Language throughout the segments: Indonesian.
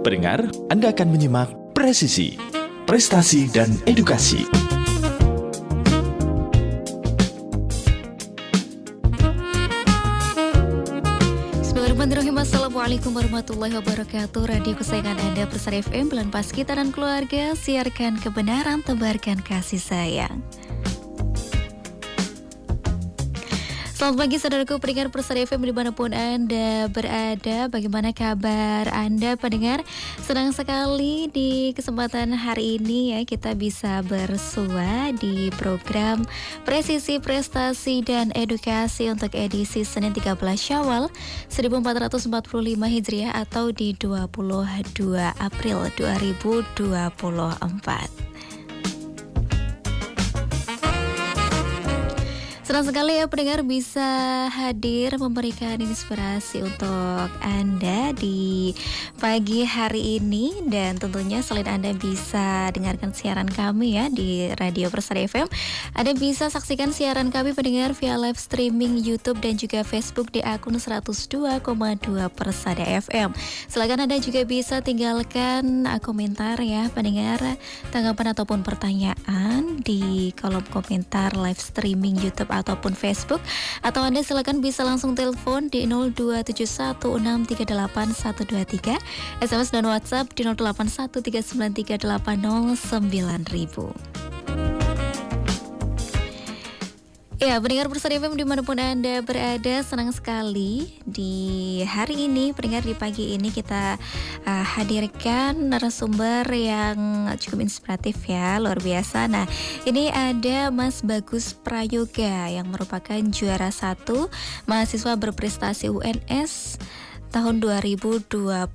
Pendengar, Anda akan menyimak Presisi, Prestasi dan Edukasi. Bismillahirrahmanirrahim. Assalamualaikum warahmatullahi wabarakatuh. Radio kesayangan Anda, Persada FM, Bulan Pas Kita dan Keluarga. Siarkan kebenaran, tebarkan kasih sayang. Selamat pagi saudaraku pendengar Persada FM dimanapun Anda berada. Bagaimana kabar Anda pendengar? Senang sekali di kesempatan hari ini ya kita bisa bersua di program Presisi, Prestasi dan Edukasi untuk edisi Senin 13 Syawal 1445 Hijriah atau di 22 April 2024. Senang sekali ya pendengar bisa hadir memberikan inspirasi untuk Anda di pagi hari ini. Dan tentunya selain Anda bisa dengarkan siaran kami ya di Radio Persada FM, Anda bisa saksikan siaran kami pendengar via live streaming YouTube dan juga Facebook di akun 102,2 Persada FM. Silakan Anda juga bisa tinggalkan komentar ya pendengar, tanggapan ataupun pertanyaan di kolom komentar live streaming YouTube ataupun Facebook, atau Anda silakan bisa langsung telepon di 02716381123, SMS dan WhatsApp di 081393809000. Ya, pendengar Persada FM dimanapun Anda berada, senang sekali di hari ini, pendengar di pagi ini kita hadirkan narasumber yang cukup inspiratif ya, luar biasa. Nah, ini ada Mas Bagus Prayoga yang merupakan juara 1 mahasiswa berprestasi UNS tahun 2024.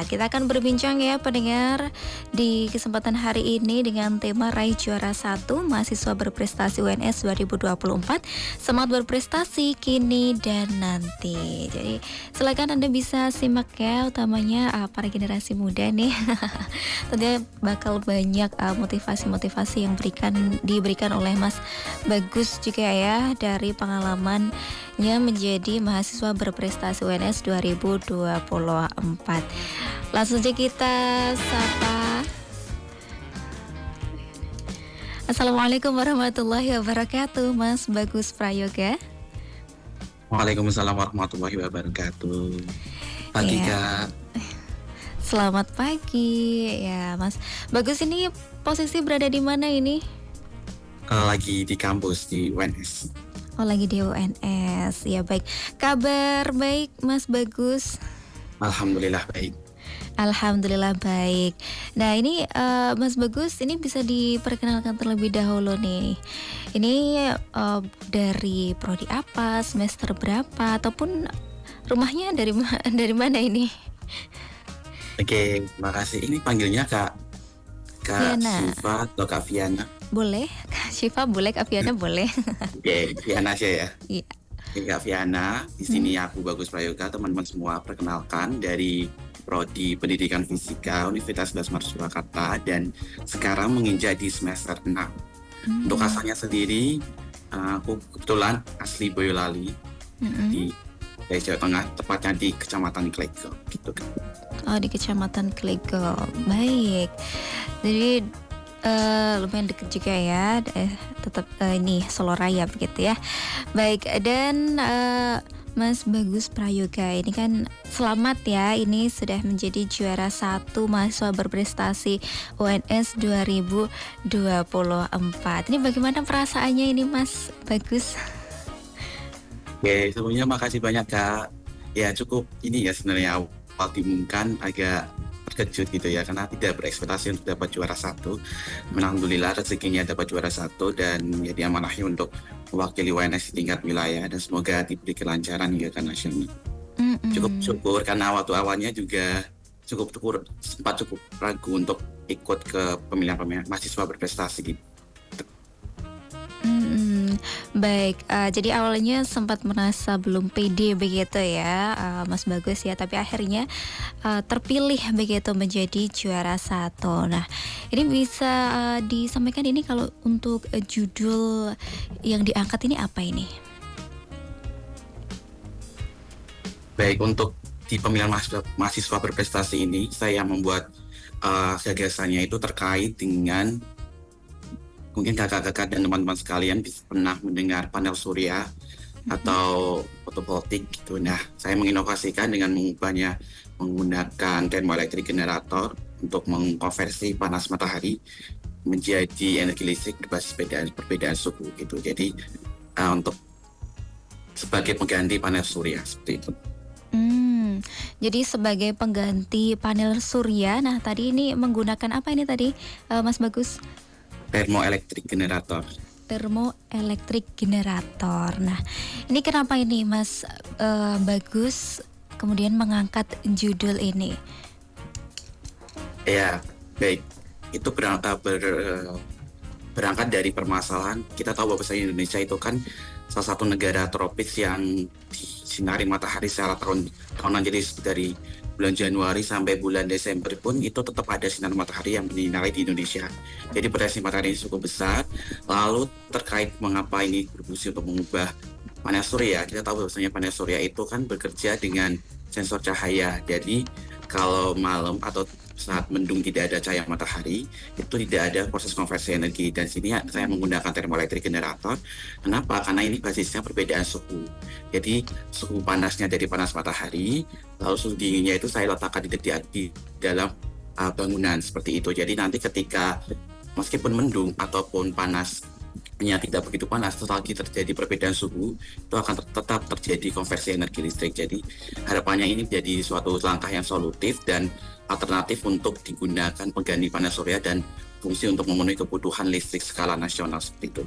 Kita akan berbincang ya pendengar di kesempatan hari ini dengan tema Raih Juara 1 Mahasiswa Berprestasi UNS 2024, Semangat Berprestasi Kini dan Nanti. Jadi silakan Anda bisa simak ya, utamanya para generasi muda nih. Tentunya bakal banyak motivasi-motivasi yang diberikan oleh Mas Bagus juga ya dari pengalamannya menjadi mahasiswa berprestasi UNS 2024. Langsung saja kita sapa. Assalamualaikum warahmatullahi wabarakatuh, Mas Bagus Prayoga. Waalaikumsalam warahmatullahi wabarakatuh. Pagi Ya. Kak. Selamat pagi ya Mas Bagus, ini posisi berada di mana ini? Lagi di kampus di UNS. Oh, lagi di UNS. Ya, baik. Kabar baik Mas Bagus? Alhamdulillah baik. Alhamdulillah baik. Nah, ini Mas Bagus, ini bisa diperkenalkan terlebih dahulu nih. Ini dari prodi apa, semester berapa, ataupun rumahnya dari mana ini? Oke, makasih. Ini panggilnya Kak Viana. Syifa atau Kak Viana? Boleh, Kak Syifa boleh, Kak Viana boleh. Oke, Viana aja ya. Iya. Oke, Kak Viana, di sini aku Bagus Prayoga, teman-teman semua perkenalkan dari Prodi Pendidikan Fisika Universitas 11 Maret Surakarta dan sekarang menginjak di semester 6. Untuk asalnya sendiri, aku kebetulan asli Boyolali di Jawa Tengah, tepatnya di Kecamatan Klegel gitu kan. Oh, di Kecamatan Klegel. Baik. Jadi lumayan deket juga ya, tetap ini Solo Raya begitu ya. Baik, dan Mas Bagus Prayoga ini kan selamat ya, ini sudah menjadi juara 1 mahasiswa berprestasi UNS 2024. Ini bagaimana perasaannya ini Mas Bagus? Oke, sebelumnya makasih banyak Kak. Ya cukup ini ya sebenarnya awal diumumkan agak terkejut gitu ya, karena tidak berekspektasi untuk dapat juara 1. Alhamdulillah rezekinya dapat juara 1 dan ya diamanahi untuk mewakili UNS di tingkat wilayah dan semoga diberi kelancaran hingga ke nasional. Cukup syukur karena waktu awalnya juga sempat cukup ragu untuk ikut ke pemilihan mahasiswa berprestasi gitu. Baik, jadi awalnya sempat merasa belum pede begitu ya Mas Bagus ya, tapi akhirnya terpilih begitu menjadi juara 1. Nah, ini bisa disampaikan ini kalau untuk judul yang diangkat ini apa ini? Baik, untuk di pemilihan mahasiswa berprestasi ini saya membuat gagasannya itu terkait dengan mungkin kakak-kakak dan teman-teman sekalian bisa pernah mendengar panel surya atau fotovoltaik gitu. Nah, saya menginovasikan dengan mengubahnya menggunakan termoelektrik generator untuk mengkonversi panas matahari menjadi energi listrik berbasis perbedaan suhu gitu. Jadi untuk sebagai pengganti panel surya seperti itu. Jadi sebagai pengganti panel surya, nah tadi ini menggunakan apa ini tadi, Mas Bagus? Termoelektrik generator. Termoelektrik generator. Nah, ini kenapa ini Mas Bagus kemudian mengangkat judul ini? Ya, baik. Itu berangkat dari permasalahan. Kita tahu bahwa Indonesia itu kan salah satu negara tropis yang disinari matahari secara tahunan. Jadi dari bulan Januari sampai bulan Desember pun itu tetap ada sinar matahari yang menyinari di Indonesia. Jadi potensi matahari ini cukup besar. Lalu terkait mengapa ini berfungsi untuk mengubah panel surya, kita tahu bahwasanya panel surya itu kan bekerja dengan sensor cahaya. Jadi kalau malam atau saat mendung tidak ada cahaya matahari, itu tidak ada proses konversi energi. Dan sini saya menggunakan termoelektrik generator. Kenapa? Karena ini basisnya perbedaan suhu. Jadi suhu panasnya dari panas matahari, lalu suhu dinginnya itu saya letakkan di dalam bangunan seperti itu. Jadi nanti ketika meskipun mendung ataupun panasnya tidak begitu panas, selagi terjadi perbedaan suhu, itu akan tetap terjadi konversi energi listrik. Jadi harapannya ini menjadi suatu langkah yang solutif dan alternatif untuk digunakan pengganti panel surya dan fungsi untuk memenuhi kebutuhan listrik skala nasional seperti itu.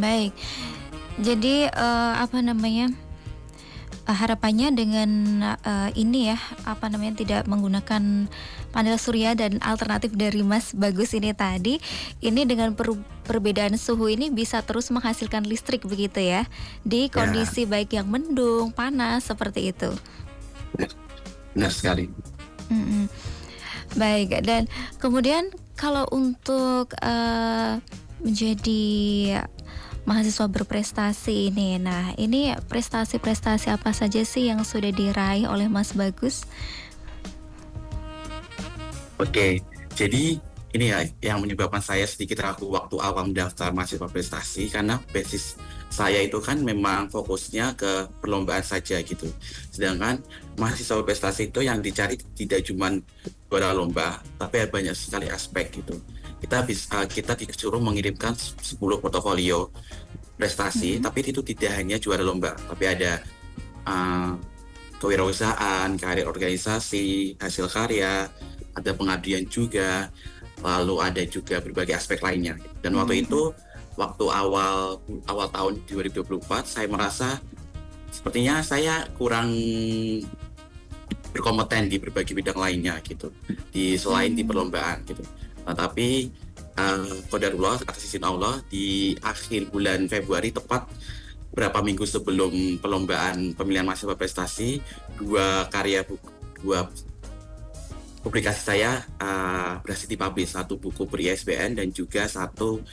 Baik. Jadi harapannya dengan ini ya, tidak menggunakan panel surya dan alternatif dari Mas Bagus ini tadi, ini dengan perbedaan suhu ini bisa terus menghasilkan listrik begitu ya, di kondisi baik yang mendung, panas seperti itu. Benar sekali. Baik, dan kemudian kalau untuk menjadi mahasiswa berprestasi ini, nah ini prestasi-prestasi apa saja sih yang sudah diraih oleh Mas Bagus? Oke, jadi ini ya yang menyebabkan saya sedikit ragu waktu awal mendaftar mahasiswa prestasi, karena basis saya itu kan memang fokusnya ke perlombaan saja gitu. Sedangkan mahasiswa prestasi itu yang dicari tidak cuma juara lomba, tapi ada banyak sekali aspek gitu. Kita disuruh mengirimkan 10 portofolio prestasi, tapi itu tidak hanya juara lomba, tapi ada kewirausahaan, karir organisasi, hasil karya, ada pengabdian juga, lalu ada juga berbagai aspek lainnya. Dan waktu itu, waktu awal tahun 2024, saya merasa sepertinya saya kurang berkompeten di berbagai bidang lainnya gitu, selain di perlombaan gitu. Nah, tapi qadarullah, atas izin Allah, di akhir bulan Februari, tepat beberapa minggu sebelum perlombaan pemilihan mahasiswa prestasi, dua publikasi saya berhasil dipublish, satu buku ber-ISBN dan juga satu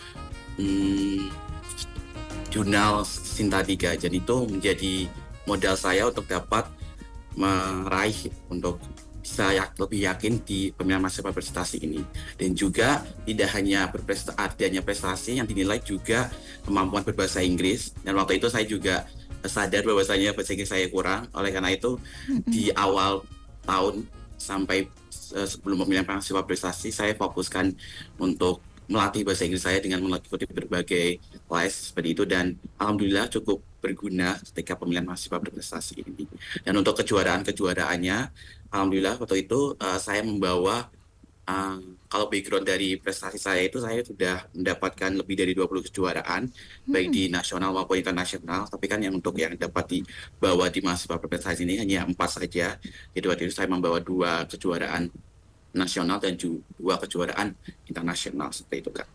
jurnal Sinta 3. Jadi itu menjadi modal saya untuk dapat meraih untuk bisa lebih yakin di pemilihan mahasiswa prestasi ini. Dan juga tidak hanya adanya prestasi yang dinilai, juga kemampuan berbahasa Inggris. Dan waktu itu saya juga sadar bahwasanya bahasa Inggris saya kurang. Oleh karena itu di awal tahun sampai sebelum pemilihan mahasiswa prestasi, saya fokuskan untuk melatih bahasa Inggris saya dengan mengikuti berbagai les seperti itu, dan alhamdulillah cukup berguna ketika pemilihan mahasiswa berprestasi ini. Dan untuk kejuaraannya, alhamdulillah waktu itu saya membawa, kalau background dari prestasi saya itu, saya sudah mendapatkan lebih dari 20 kejuaraan, baik di nasional maupun internasional. Tapi kan yang dapat dibawa di mahasiswa berprestasi ini hanya 4 saja. Jadi waktu itu saya membawa 2 kejuaraan nasional dan 2 kejuaraan internasional seperti itu, Kak.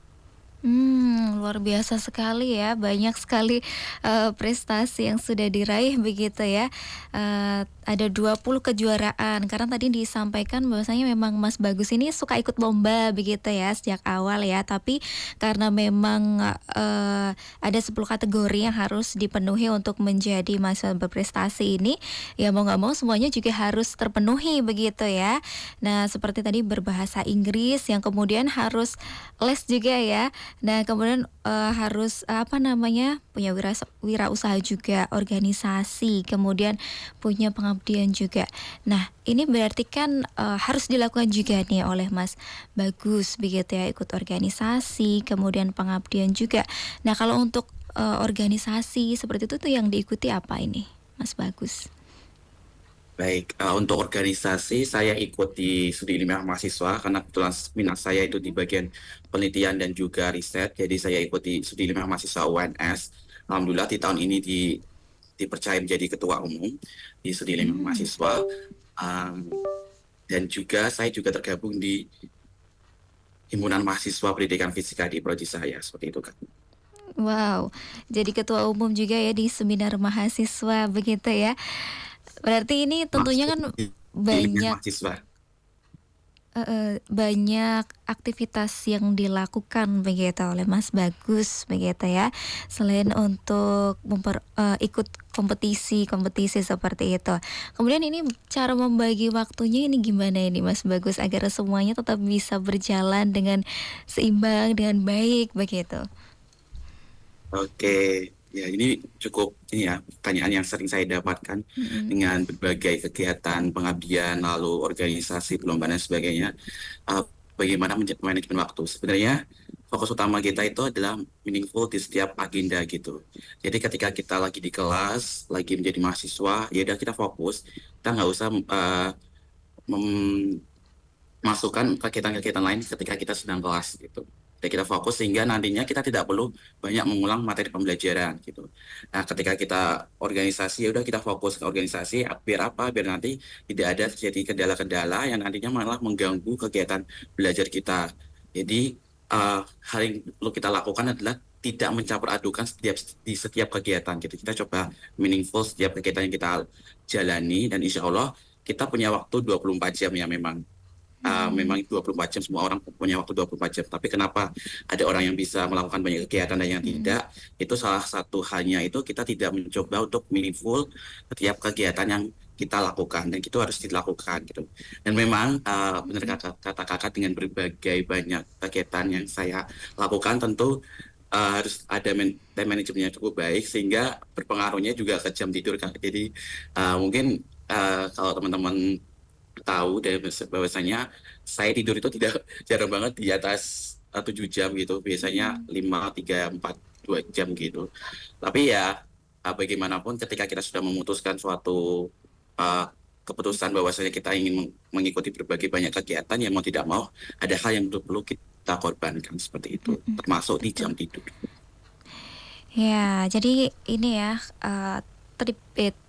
Luar biasa sekali ya, banyak sekali, prestasi yang sudah diraih begitu ya. Ada 20 kejuaraan, karena tadi disampaikan bahwasanya memang Mas Bagus ini suka ikut lomba begitu ya sejak awal ya, tapi karena memang, ada 10 kategori yang harus dipenuhi untuk menjadi mahasiswa berprestasi ini, ya mau nggak mau semuanya juga harus terpenuhi begitu ya. Nah, seperti tadi berbahasa Inggris yang kemudian harus les juga ya. Nah, kemudian, harus, apa namanya, punya wirausaha juga, organisasi, kemudian punya pengabdian juga. Nah, ini berarti kan, harus dilakukan juga nih oleh Mas Bagus begitu ya, ikut organisasi, kemudian pengabdian juga. Nah, kalau untuk, organisasi seperti itu tuh yang diikuti apa ini, Mas Bagus? Baik, untuk organisasi saya ikut di studi ilmiah mahasiswa karena kebetulan minat saya itu di bagian penelitian dan juga riset. Jadi saya ikut di studi ilmiah mahasiswa UNS. Alhamdulillah di tahun ini dipercaya menjadi ketua umum di studi ilmiah mahasiswa. Um, dan juga saya juga tergabung di himpunan mahasiswa pendidikan fisika di prodi saya seperti itu Kak. Wow, jadi ketua umum juga ya di seminar mahasiswa begitu ya. Berarti ini tentunya Masuk kan di ilmiah banyak mahasiswa. banyak aktivitas yang dilakukan begitu oleh Mas Bagus begitu ya. Selain untuk ikut kompetisi-kompetisi seperti itu. Kemudian ini cara membagi waktunya ini gimana ini Mas Bagus agar semuanya tetap bisa berjalan dengan seimbang, dengan baik begitu? Oke, ya ini cukup ini ya pertanyaan yang sering saya dapatkan Mhm. dengan berbagai kegiatan pengabdian lalu organisasi perlombaan dan sebagainya. Eh, Bagaimana manajemen waktu? Sebenarnya fokus utama kita itu adalah meaningful di setiap agenda gitu. Jadi ketika kita lagi di kelas, lagi menjadi mahasiswa, ya udah kita fokus, kita nggak usah masukkan kegiatan-kegiatan lain ketika kita sedang kelas gitu. Dan kita fokus sehingga nantinya kita tidak perlu banyak mengulang materi pembelajaran gitu. Nah, ketika kita organisasi ya udah kita fokus ke organisasi biar apa? Biar nanti tidak ada terjadi kendala-kendala yang nantinya malah mengganggu kegiatan belajar kita. Jadi hal yang perlu kita lakukan adalah tidak mencampur adukan di setiap kegiatan gitu. Kita coba meaningful setiap kegiatan yang kita jalani dan insya Allah kita punya waktu 24 jam ya memang memang 24 jam semua orang punya waktu 24 jam. Tapi kenapa ada orang yang bisa melakukan banyak kegiatan dan yang Mhm. tidak? Itu salah satu halnya itu kita tidak mencoba untuk meaningful setiap kegiatan yang kita lakukan dan itu harus dilakukan gitu. Dan memang benar kata kakak dengan berbagai banyak kegiatan yang saya lakukan tentu harus ada time manajemennya cukup baik sehingga berpengaruhnya juga ke jam tidur kan. Jadi mungkin kalau teman-teman tahu dari bahwasanya saya tidur itu tidak jarang banget di atas 7 jam gitu, biasanya Mhm. 5, 3, 4, 2 jam gitu. Tapi ya bagaimanapun ketika kita sudah memutuskan suatu uh, keputusan bahwasanya kita ingin mengikuti berbagai banyak kegiatan yang mau tidak mau ada hal yang perlu kita korbankan seperti itu, Mhm. termasuk di Betul. jam tidur. Ya, jadi ini ya,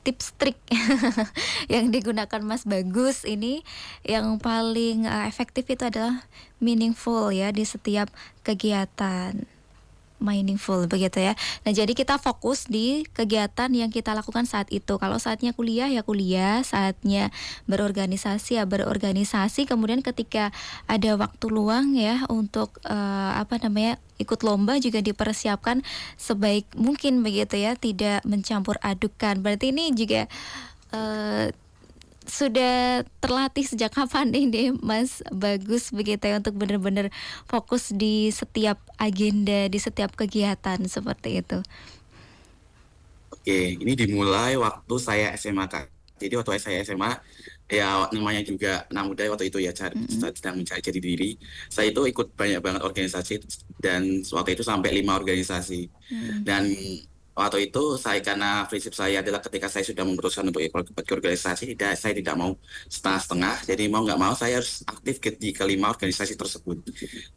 tips trik yang digunakan Mas Bagus ini yang paling, efektif itu adalah meaningful ya di setiap kegiatan. Meaningful begitu ya. Nah, jadi kita fokus di kegiatan yang kita lakukan saat itu. Kalau saatnya kuliah ya kuliah, saatnya berorganisasi ya berorganisasi. Kemudian ketika ada waktu luang ya untuk apa namanya ikut lomba juga dipersiapkan sebaik mungkin begitu ya, tidak mencampur adukan. Berarti ini juga eh, sudah terlatih sejak kapan ini Mas Bagus begitu ya untuk benar-benar fokus di setiap agenda, di setiap kegiatan seperti itu? Oke, ini dimulai waktu saya SMA Kak. Jadi waktu saya SMA, ya namanya juga anak muda waktu itu ya Mhm. sedang mencari jati diri. Saya itu ikut banyak banget organisasi dan waktu itu sampai 5 organisasi. Mhm. Dan waktu itu saya karena prinsip saya adalah ketika saya sudah memutuskan untuk ikut organisasi, saya tidak mau setengah-setengah. Jadi mau nggak mau saya harus aktif di kelima organisasi tersebut.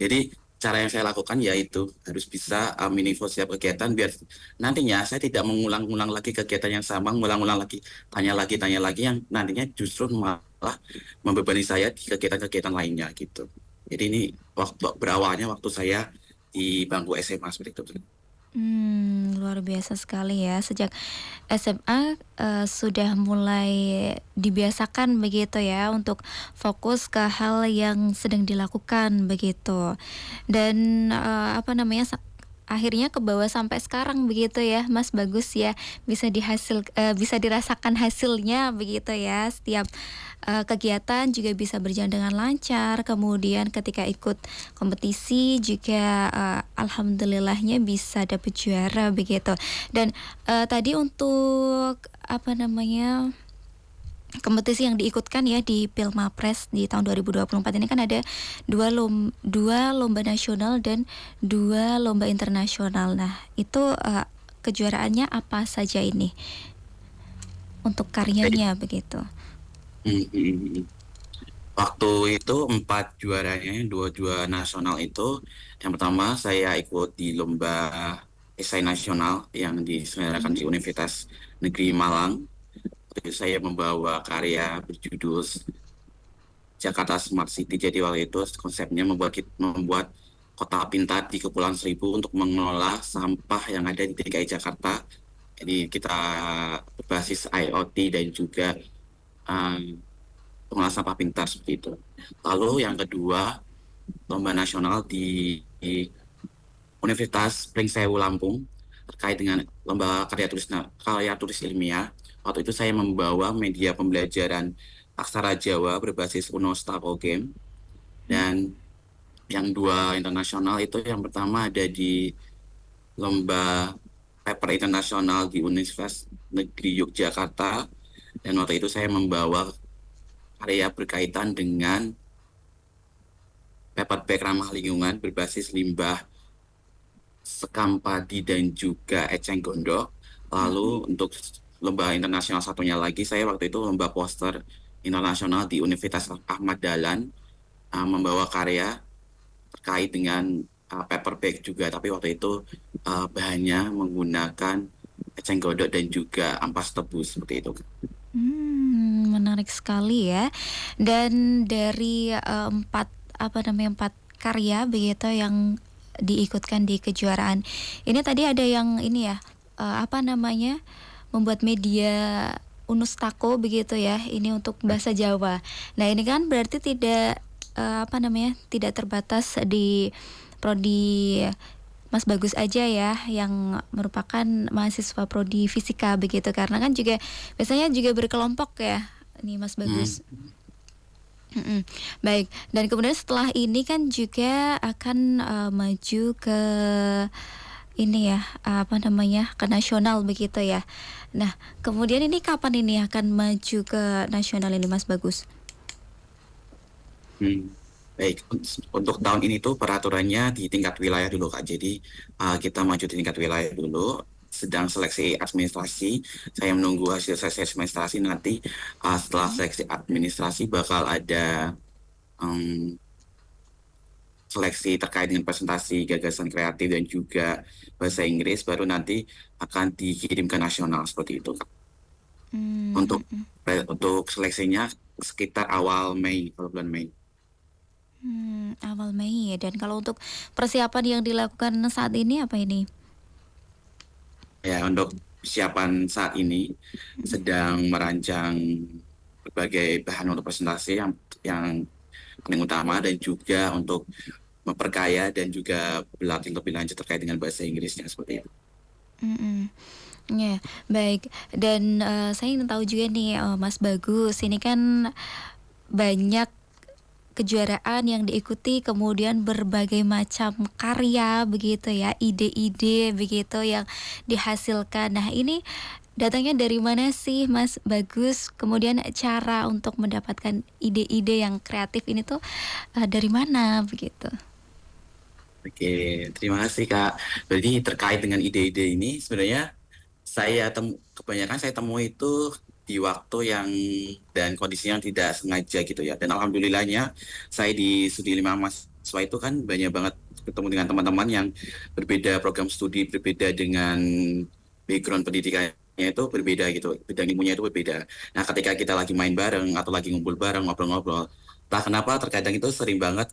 Jadi cara yang saya lakukan yaitu harus bisa meaningful setiap kegiatan biar nantinya saya tidak mengulang-ulang lagi kegiatan yang sama, mengulang-ulang lagi, tanya lagi yang nantinya justru malah membebani saya di kegiatan-kegiatan lainnya gitu. Jadi ini waktu berawalnya waktu saya di bangku SMA seperti itu. Luar biasa sekali ya. Sejak SMA sudah mulai dibiasakan begitu ya untuk fokus ke hal yang sedang dilakukan begitu. Dan akhirnya ke bawah sampai sekarang begitu ya, Mas. Bagus ya, bisa dirasakan hasilnya begitu ya. Setiap kegiatan juga bisa berjalan dengan lancar. Kemudian ketika ikut kompetisi juga alhamdulillahnya bisa dapet juara begitu. Dan tadi untuk kompetisi yang diikutkan ya di Pilmapres di tahun 2024 ini kan ada dua lomba nasional dan dua lomba internasional. Nah, itu kejuaraannya apa saja ini untuk karyanya begitu? Hmm. Waktu itu 4 juaranya, 2 nasional itu. Yang pertama saya ikut di lomba esai nasional yang diselenggarakan di Universitas Negeri Malang. Waktu itu saya membawa karya berjudul Jakarta Smart City. Jadi waktu itu konsepnya membuat kota pintar di Kepulauan Seribu untuk mengelola sampah yang ada di DKI Jakarta. Jadi kita berbasis IoT dan juga pengelola sampah pintar seperti itu. Lalu yang kedua, lomba nasional di Universitas Pringsewu Lampung terkait dengan lomba karya tulis ilmiah. Waktu itu saya membawa media pembelajaran aksara Jawa berbasis Uno Stako Game. Dan yang 2 internasional itu yang pertama ada di lomba paper internasional di Universitas Negeri Yogyakarta. Dan waktu itu saya membawa karya berkaitan dengan paper bag ramah lingkungan berbasis limbah sekam padi dan juga eceng gondok. Lalu untuk lomba internasional satunya lagi, saya waktu itu lomba poster internasional di Universitas Ahmad Dahlan, membawa karya terkait dengan paper bag juga, tapi waktu itu bahannya menggunakan eceng gondok dan juga ampas tebu seperti itu. Menarik sekali ya. Dan dari empat karya begitu yang diikutkan di kejuaraan ini, tadi ada yang ini ya, membuat media Unustako begitu ya, ini untuk bahasa Jawa. Nah, ini kan berarti tidak tidak terbatas di prodi Mas Bagus aja ya yang merupakan mahasiswa prodi fisika begitu, karena kan juga biasanya juga berkelompok ya nih Mas Bagus. Baik, dan kemudian setelah ini kan juga akan maju ke ini ya, ke nasional begitu ya. Nah, kemudian ini kapan ini akan maju ke nasional ini Mas Bagus? Baik, untuk tahun ini tuh peraturannya di tingkat wilayah dulu Kak. Jadi kita maju di tingkat wilayah dulu. Sedang seleksi administrasi, saya menunggu hasil seleksi administrasi nanti. Setelah seleksi administrasi bakal ada seleksi terkait dengan presentasi gagasan kreatif dan juga bahasa Inggris, baru nanti akan dikirim ke nasional seperti itu Kak. Untuk seleksinya sekitar awal Mei, kalau bulan Mei. Awal Mei ya. Dan kalau untuk persiapan yang dilakukan saat ini apa ini? Ya, untuk persiapan saat ini sedang merancang berbagai bahan untuk presentasi yang paling utama, dan juga untuk memperkaya dan juga berlatih lebih lanjut terkait dengan bahasa Inggrisnya seperti itu. Ya, baik. Dan saya ingin tahu juga nih Mas Bagus, ini kan banyak kejuaraan yang diikuti, kemudian berbagai macam karya begitu ya, ide-ide begitu yang dihasilkan. Nah, ini datangnya dari mana sih Mas Bagus? Kemudian cara untuk mendapatkan ide-ide yang kreatif ini tuh dari mana begitu? Oke, terima kasih Kak. Jadi terkait dengan ide-ide ini sebenarnya kebanyakan saya temui itu di waktu yang dan kondisi yang tidak sengaja gitu ya. Dan alhamdulillahnya saya di studi 5 mahasiswa itu kan banyak banget ketemu dengan teman-teman yang berbeda program studi, berbeda dengan background pendidikannya itu berbeda gitu, bidang ilmunya itu berbeda. Nah, ketika kita lagi main bareng atau lagi ngumpul bareng, ngobrol-ngobrol, entah kenapa terkadang itu sering banget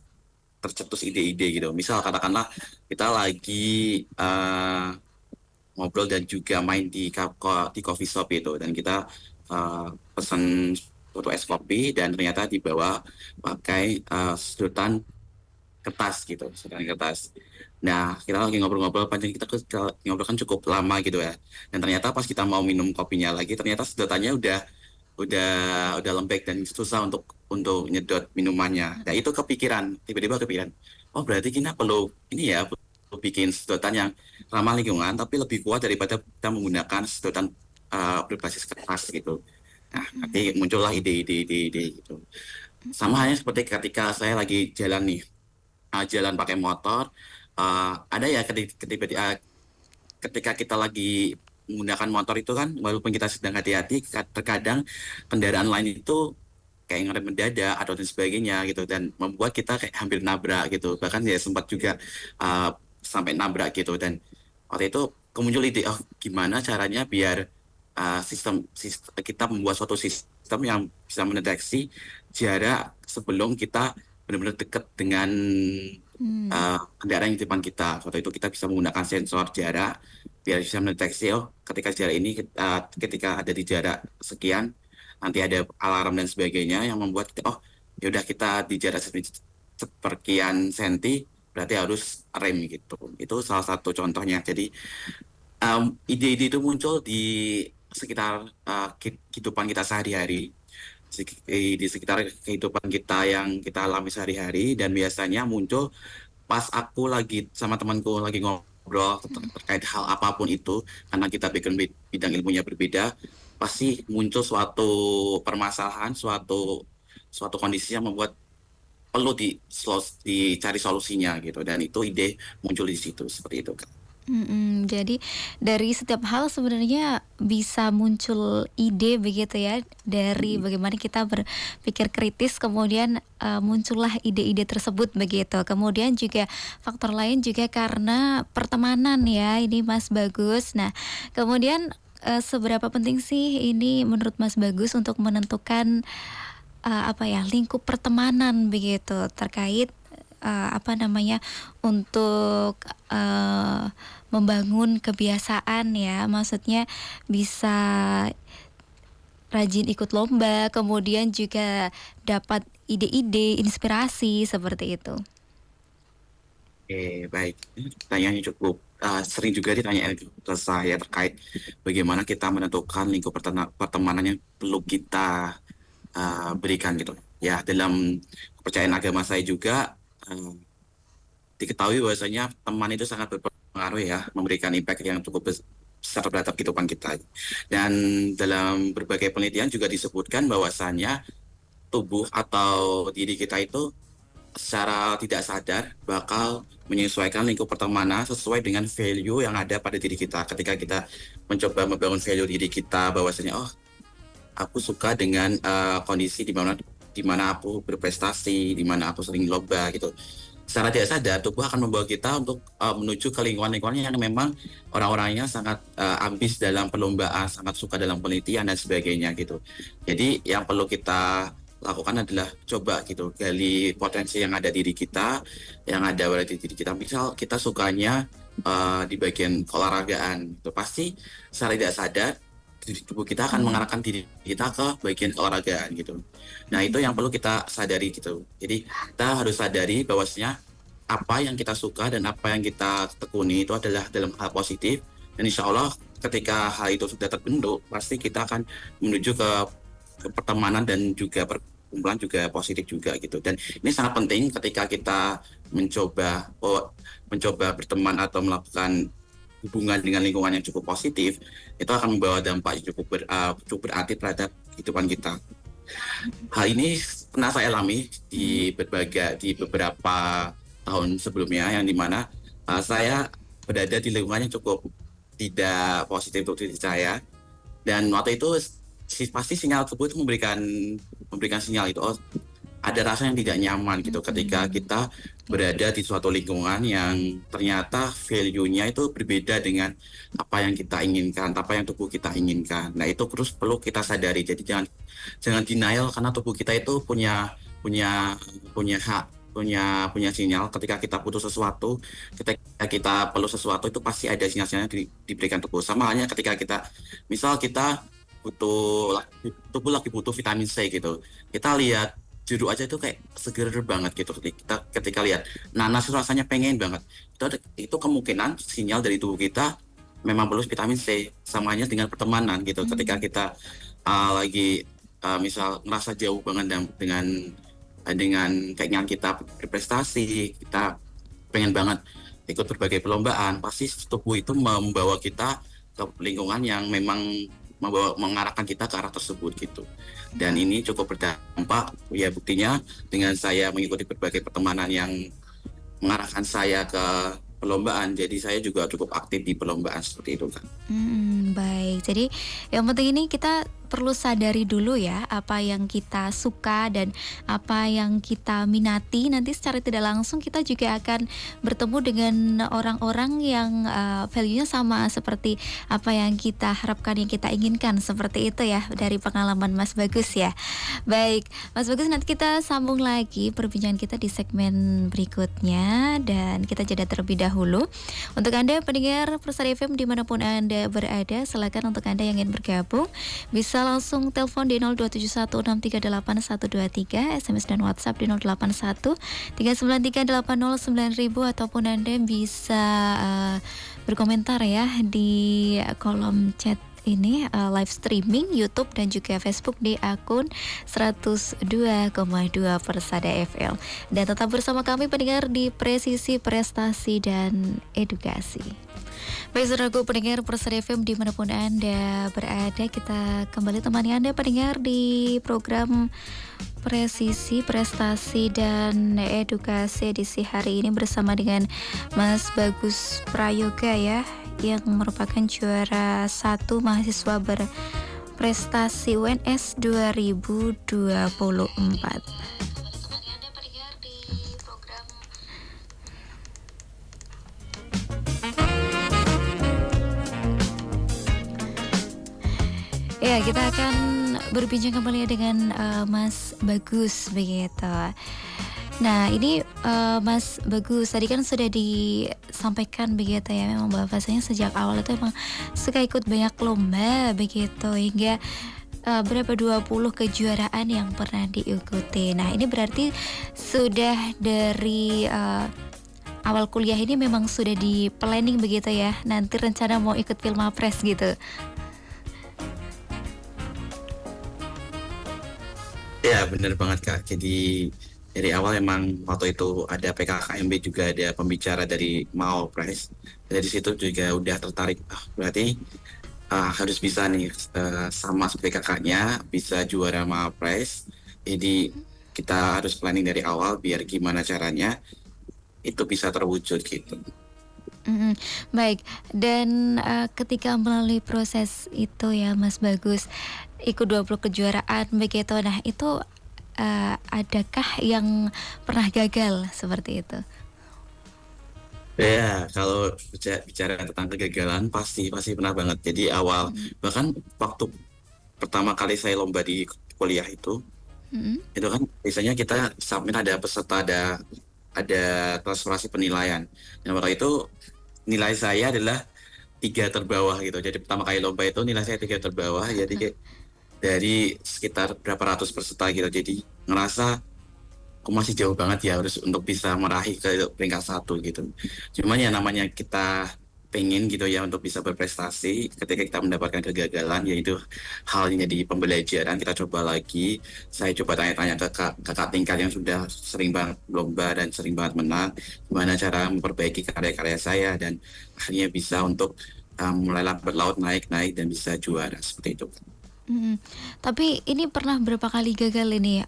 tercetus ide-ide gitu. Misal katakanlah kita lagi ngobrol dan juga main di coffee shop itu, dan kita pesan suatu es kopi dan ternyata dibawa pakai sedotan kertas gitu, sedotan kertas. Nah, kita lagi ngobrol-ngobrol panjang, kita ngobrol kan cukup lama gitu ya. Dan ternyata pas kita mau minum kopinya lagi, ternyata sedotannya udah udah lembek dan susah untuk nyedot minumannya. Nah, itu tiba-tiba kepikiran. Oh, berarti kita perlu ini ya, perlu bikin sedotan yang ramah lingkungan tapi lebih kuat daripada kita menggunakan sedotan berbasis kertas gitu. Nah, nanti muncullah ide-ide gitu. Sama halnya seperti ketika saya lagi jalan nih, jalan pakai motor, ada ya ketika kita lagi menggunakan motor itu kan, walaupun kita sedang hati-hati, terkadang kendaraan lain itu kayak ngerem mendadak atau dan sebagainya gitu, dan membuat kita kayak hampir nabrak gitu, bahkan ya sempat juga sampai nabrak gitu. Dan waktu itu kemuncul ide, oh gimana caranya biar kita membuat suatu sistem yang bisa mendeteksi jarak sebelum kita benar-benar dekat dengan kendaraan yang di depan kita. Waktu itu kita bisa menggunakan sensor jarak biar bisa mendeteksi, oh ketika jarak ini ketika ada di jarak sekian nanti ada alarm dan sebagainya yang membuat kita, oh yaudah kita di jarak seperkian senti berarti harus rem gitu. Itu salah satu contohnya. Jadi ide-ide itu muncul di sekitar kehidupan kita sehari-hari, di sekitar kehidupan kita yang kita alami sehari-hari, dan biasanya muncul pas aku lagi sama temanku lagi ngobrol terkait hal apapun itu, karena kita bidang ilmunya berbeda, pasti muncul suatu permasalahan, suatu kondisi yang membuat perlu dicari solusinya gitu, dan itu ide muncul di situ seperti itu, Kak. Jadi dari setiap hal sebenarnya bisa muncul ide begitu ya, dari bagaimana kita berpikir kritis, kemudian muncullah ide-ide tersebut begitu. Kemudian juga faktor lain juga karena pertemanan ya, ini Mas Bagus. Nah, kemudian seberapa penting sih ini menurut Mas Bagus untuk menentukan lingkup pertemanan begitu, terkait untuk membangun kebiasaan ya, maksudnya bisa rajin ikut lomba, kemudian juga dapat ide-ide, inspirasi seperti itu. Oke, baik. Ini pertanyaannya cukup sering juga ditanya ke saya terkait bagaimana kita menentukan lingkup pertemanan yang perlu kita berikan gitu. Ya, dalam kepercayaan agama saya juga diketahui bahwasanya teman itu sangat berpengaruh ya, memberikan impact yang cukup besar terhadap kehidupan kita. Dan dalam berbagai penelitian juga disebutkan bahwasanya tubuh atau diri kita itu secara tidak sadar bakal menyesuaikan lingkup pertemanan sesuai dengan value yang ada pada diri kita. Ketika kita mencoba membangun value diri kita bahwasanya, oh aku suka dengan kondisi di mana aku berprestasi, di mana aku sering lomba gitu. Secara tidak sadar tubuh akan membawa kita untuk menuju ke lingkungan-lingkungan yang memang orang-orangnya sangat ambis dalam perlombaan, sangat suka dalam penelitian dan sebagainya gitu. Jadi yang perlu kita lakukan adalah coba gitu gali potensi yang ada di diri kita, yang ada pada diri kita. Misal kita sukanya di bagian keolahragaan, itu pasti secara tidak sadar tubuh kita akan mengarahkan diri kita ke bagian keolahragaan gitu. Nah, itu yang perlu kita sadari gitu. Jadi kita harus sadari bahwasanya apa yang kita suka dan apa yang kita tekuni itu adalah dalam hal positif, dan insya Allah ketika hal itu sudah terbentuk pasti kita akan menuju ke pertemanan dan juga perkumpulan juga positif juga gitu. Dan ini sangat penting ketika kita mencoba berteman atau melakukan hubungan dengan lingkungan yang cukup positif, itu akan membawa dampak yang cukup berarti terhadap kehidupan kita. Hal ini pernah saya alami di beberapa tahun sebelumnya, yang dimana saya berada di lingkungan yang cukup tidak positif untuk diri saya, dan waktu itu pasti sinyal tersebut memberikan sinyal itu, oh ada rasa yang tidak nyaman gitu ketika kita berada di suatu lingkungan yang ternyata value-nya itu berbeda dengan apa yang kita inginkan, apa yang tubuh kita inginkan. Nah, itu terus perlu kita sadari. Jadi jangan denial, karena tubuh kita itu punya hak punya sinyal ketika kita butuh sesuatu, ketika kita perlu sesuatu itu pasti ada sinyal-sinyalnya diberikan tubuh. Sama halnya ketika misal kita tubuh lagi butuh vitamin C gitu, kita lihat jeruk aja itu kayak seger banget gitu. Ketika lihat nanas itu rasanya pengen banget. Itu kemungkinan sinyal dari tubuh kita memang perlu vitamin C. Sama halnya dengan pertemanan gitu. Ketika kita lagi misal ngerasa jauh banget dengan keinginan kita berprestasi, kita pengen banget ikut berbagai perlombaan, pasti tubuh itu membawa kita ke lingkungan yang memang mengarahkan kita ke arah tersebut gitu. Dan ini cukup berdampak, ya buktinya dengan saya mengikuti berbagai pertemanan yang mengarahkan saya ke perlombaan, jadi saya juga cukup aktif di perlombaan seperti itu kan. Baik, jadi yang penting ini kita perlu sadari dulu ya apa yang kita suka dan apa yang kita minati. Nanti secara tidak langsung kita juga akan bertemu dengan orang-orang yang value-nya sama seperti apa yang kita harapkan, yang kita inginkan, seperti itu ya dari pengalaman Mas Bagus ya. Baik, Mas Bagus, nanti kita sambung lagi perbincangan kita di segmen berikutnya dan kita jeda terlebih dahulu. Untuk Anda pendengar Persada FM dimanapun Anda berada, silakan untuk Anda yang ingin bergabung bisa langsung telepon di 0271638123, SMS dan WhatsApp di 081393809.000 ataupun Anda bisa berkomentar ya di kolom chat ini live streaming YouTube dan juga Facebook di akun 102,2 Persada FM. Dan tetap bersama kami pendengar di Presisi Prestasi dan Edukasi. Baik saudaraku pendengar Persada FM dimanapun Anda berada, kita kembali temani Anda pendengar di program Presisi Prestasi dan Edukasi edisi hari ini bersama dengan Mas Bagus Prayoga ya, yang merupakan juara 1 mahasiswa berprestasi UNS 2024. Ya, kita akan berbincang kembali dengan Mas Bagus begitu. Nah, ini Mas Bagus tadi kan sudah disampaikan begitu ya, memang bahwasanya sejak awal itu emang suka ikut banyak lomba begitu hingga berapa 20 kejuaraan yang pernah diikuti. Nah, ini berarti sudah dari awal kuliah ini memang sudah di planning begitu ya, nanti rencana mau ikut Filmapres gitu. Ya benar banget Kak, jadi dari awal emang waktu itu ada PKKMB juga ada pembicara dari Mawapres. Dari situ juga udah tertarik, berarti harus bisa nih sama seperti kakaknya bisa juara Mawapres. Jadi kita harus planning dari awal biar gimana caranya itu bisa terwujud gitu. Baik, dan ketika melalui proses itu ya Mas Bagus, ikut 20 kejuaraan begitu, nah itu adakah yang pernah gagal seperti itu? Ya, kalau bicara tentang kegagalan pasti pernah banget. Jadi awal bahkan waktu pertama kali saya lomba di kuliah itu kan biasanya kita submit ada peserta ada transferasi penilaian. Dan waktu itu nilai saya adalah 3 terbawah gitu. Jadi pertama kali lomba itu nilai saya 3 terbawah. Jadi kayak dari sekitar berapa ratus peserta gitu. Jadi ngerasa aku masih jauh banget ya harus untuk bisa meraih ke peringkat 1 gitu. Cuman ya namanya kita pengen gitu ya untuk bisa berprestasi, ketika kita mendapatkan kegagalan yaitu hal yang jadi pembelajaran, kita coba lagi. Saya coba tanya-tanya ke kakak tingkat yang sudah sering banget lomba dan sering banget menang, gimana cara memperbaiki karya-karya saya, dan akhirnya bisa untuk mulai lambat laut naik dan bisa juara seperti itu. Tapi ini pernah berapa kali gagal ini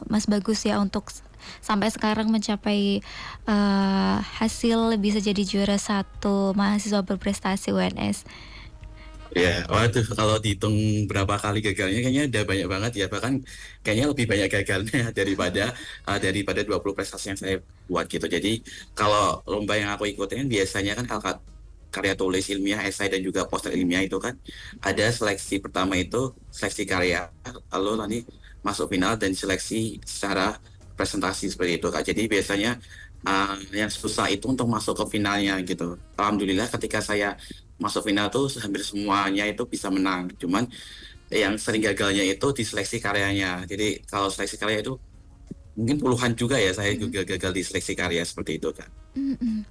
Mas Bagus ya untuk sampai sekarang mencapai hasil bisa jadi juara 1 mahasiswa berprestasi UNS? Ya, waduh, kalau dihitung berapa kali gagalnya kayaknya udah banyak banget ya. Bahkan kayaknya lebih banyak gagalnya daripada 20 prestasi yang saya buat gitu. Jadi kalau lomba yang aku ikutin biasanya kan karya tulis ilmiah, esai, dan juga poster ilmiah itu kan ada seleksi pertama itu seleksi karya, lalu nanti masuk final dan seleksi secara presentasi seperti itu Kak. Jadi biasanya yang susah itu untuk masuk ke finalnya gitu. Alhamdulillah ketika saya masuk final tuh hampir semuanya itu bisa menang. Cuman yang sering gagalnya itu di seleksi karyanya. Jadi kalau seleksi karya itu mungkin puluhan juga ya saya juga gagal di seleksi karya seperti itu Kak. Mm-mm.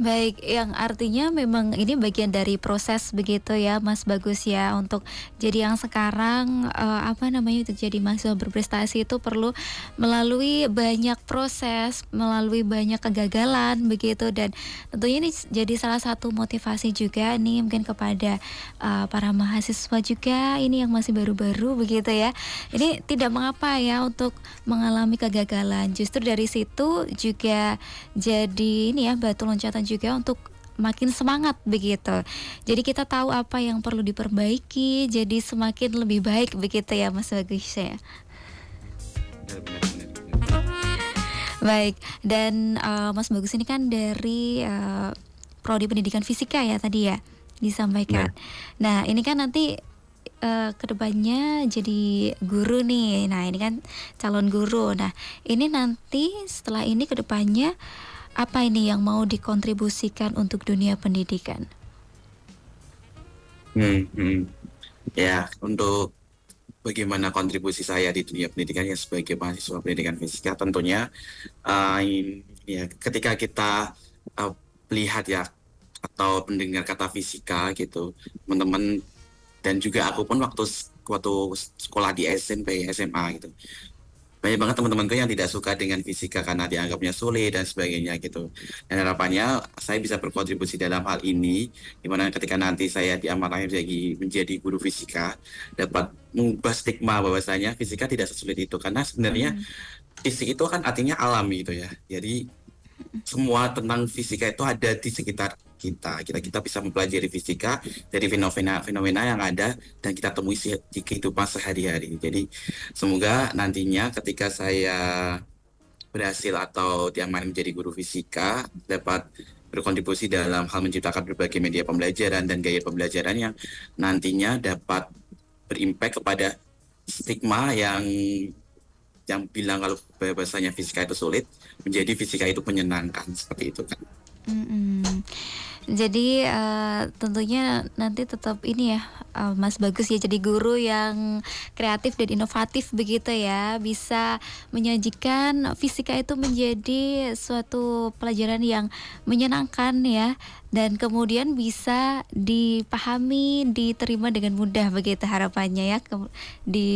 Baik, yang artinya memang ini bagian dari proses begitu ya, Mas Bagus ya, untuk jadi yang sekarang apa namanya untuk jadi mahasiswa berprestasi itu perlu melalui banyak proses, melalui banyak kegagalan begitu, dan tentunya ini jadi salah satu motivasi juga nih mungkin kepada para mahasiswa juga ini yang masih baru-baru begitu ya. Ini tidak mengapa ya untuk mengalami kegagalan, justru dari situ juga jadi ini ya batu loncatan juga untuk makin semangat begitu. Jadi kita tahu apa yang perlu diperbaiki, jadi semakin lebih baik begitu ya Mas Bagus ya. Benar-benar. Baik, dan Mas Bagus ini kan dari prodi pendidikan fisika ya tadi ya disampaikan. Nah ini kan nanti kedepannya jadi guru nih. Nah ini kan calon guru. Nah ini nanti setelah ini kedepannya apa ini yang mau dikontribusikan untuk dunia pendidikan? Ya, untuk bagaimana kontribusi saya di dunia pendidikan ya sebagai mahasiswa pendidikan fisika tentunya ya ketika kita uh, melihat ya atau mendengar kata fisika gitu teman-teman dan juga aku pun waktu sekolah di SMP SMA gitu banyak banget teman-temanku yang tidak suka dengan fisika karena dianggapnya sulit dan sebagainya gitu. Dan harapannya saya bisa berkontribusi dalam hal ini, di mana ketika nanti saya diamanahkan menjadi guru fisika, dapat mengubah stigma bahwasanya fisika tidak sesulit itu. Karena sebenarnya fisik itu kan artinya alam gitu ya. Jadi semua tentang fisika itu ada di sekitar kita. Kita bisa mempelajari fisika dari fenomena yang ada dan kita temui di kehidupan sehari-hari. Jadi semoga nantinya ketika saya berhasil atau diamanai menjadi guru fisika dapat berkontribusi dalam hal menciptakan berbagai media pembelajaran dan gaya pembelajaran yang nantinya dapat berimpact kepada stigma yang bilang kalau bahasanya fisika itu sulit menjadi fisika itu menyenangkan seperti itu kan. Mm-mm. Jadi tentunya nanti tetap ini ya Mas Bagus ya jadi guru yang kreatif dan inovatif begitu ya, bisa menyajikan fisika itu menjadi suatu pelajaran yang menyenangkan ya, dan kemudian bisa dipahami, diterima dengan mudah begitu harapannya ya. Di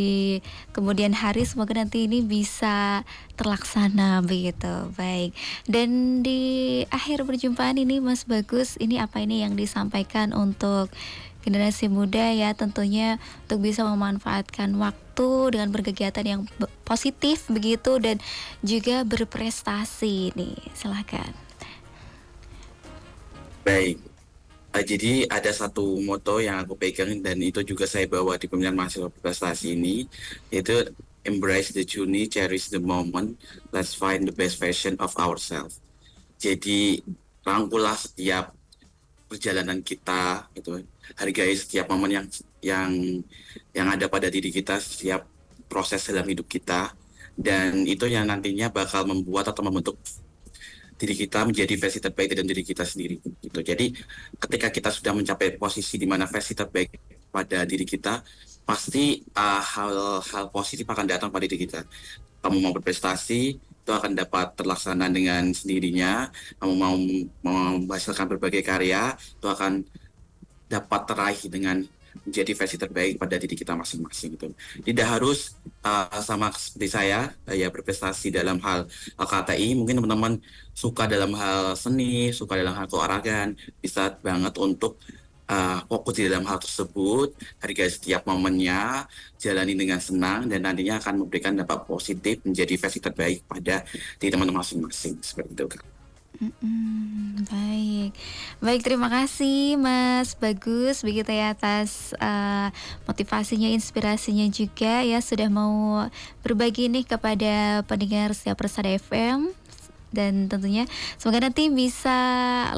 kemudian hari semoga nanti ini bisa terlaksana begitu. Baik. Dan di akhir perjumpaan ini Mas Bagus, ini apa ini yang disampaikan untuk generasi muda ya, tentunya untuk bisa memanfaatkan waktu dengan berkegiatan yang positif begitu dan juga berprestasi nih. Silakan. Baik. Jadi ada satu moto yang aku pegang dan itu juga saya bawa di pemilihan mahasiswa berprestasi ini, yaitu embrace the journey, cherish the moment, let's find the best version of ourselves. Jadi rangkulah setiap perjalanan kita, itu hargai setiap momen yang ada pada diri kita, setiap proses dalam hidup kita, dan itu yang nantinya bakal membuat atau membentuk diri kita menjadi versi terbaik dari diri kita sendiri gitu. Jadi ketika kita sudah mencapai posisi di mana versi terbaik pada diri kita, pasti hal-hal positif akan datang pada diri kita. Kamu mau berprestasi, itu akan dapat terlaksana dengan sendirinya. Kamu mau menghasilkan berbagai karya, itu akan dapat teraih dengan menjadi versi terbaik pada diri kita masing-masing gitu. Tidak harus sama seperti saya ya berprestasi dalam hal KTI. Mungkin teman-teman suka dalam hal seni, suka dalam hal keolahragaan, bisa banget untuk fokus di dalam hal tersebut, hargai setiap momennya, jalani dengan senang, dan nantinya akan memberikan dampak positif menjadi versi terbaik pada diri teman-teman masing-masing seperti itu Kak. Baik, terima kasih Mas Bagus begitu ya atas motivasinya, inspirasinya juga ya sudah mau berbagi nih kepada pendengar setiap Persada FM. Dan tentunya semoga nanti bisa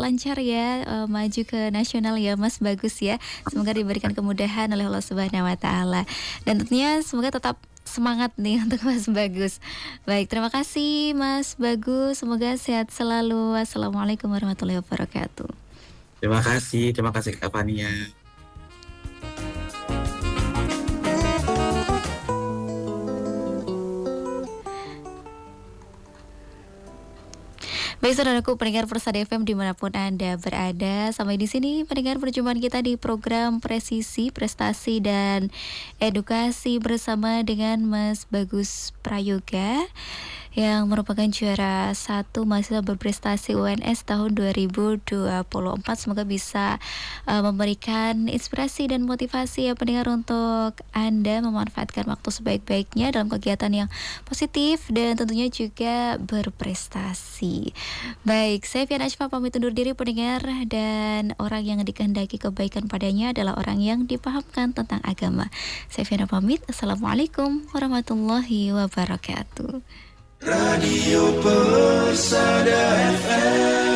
lancar ya maju ke nasional ya Mas Bagus ya. Semoga diberikan kemudahan oleh Allah Subhanahu wa taala. Dan tentunya semoga tetap semangat nih untuk Mas Bagus. Baik, terima kasih Mas Bagus. Semoga sehat selalu. Wassalamualaikum warahmatullahi wabarakatuh. Terima kasih Kak Fania. Baik saudaraku pendengar Persada FM dimanapun Anda berada, sampai di sini pendengar perjumpaan kita di program Presisi, Prestasi dan Edukasi bersama dengan Mas Bagus Prayoga yang merupakan juara 1 mahasiswa berprestasi UNS tahun 2024. Semoga bisa memberikan inspirasi dan motivasi ya pendengar untuk Anda memanfaatkan waktu sebaik-baiknya dalam kegiatan yang positif dan tentunya juga berprestasi. Baik, saya Fian Ashfa pamit undur diri pendengar, dan orang yang dikehendaki kebaikan padanya adalah orang yang dipahamkan tentang agama. Saya Fian pamit. Assalamualaikum warahmatullahi wabarakatuh. Radio Persada FM.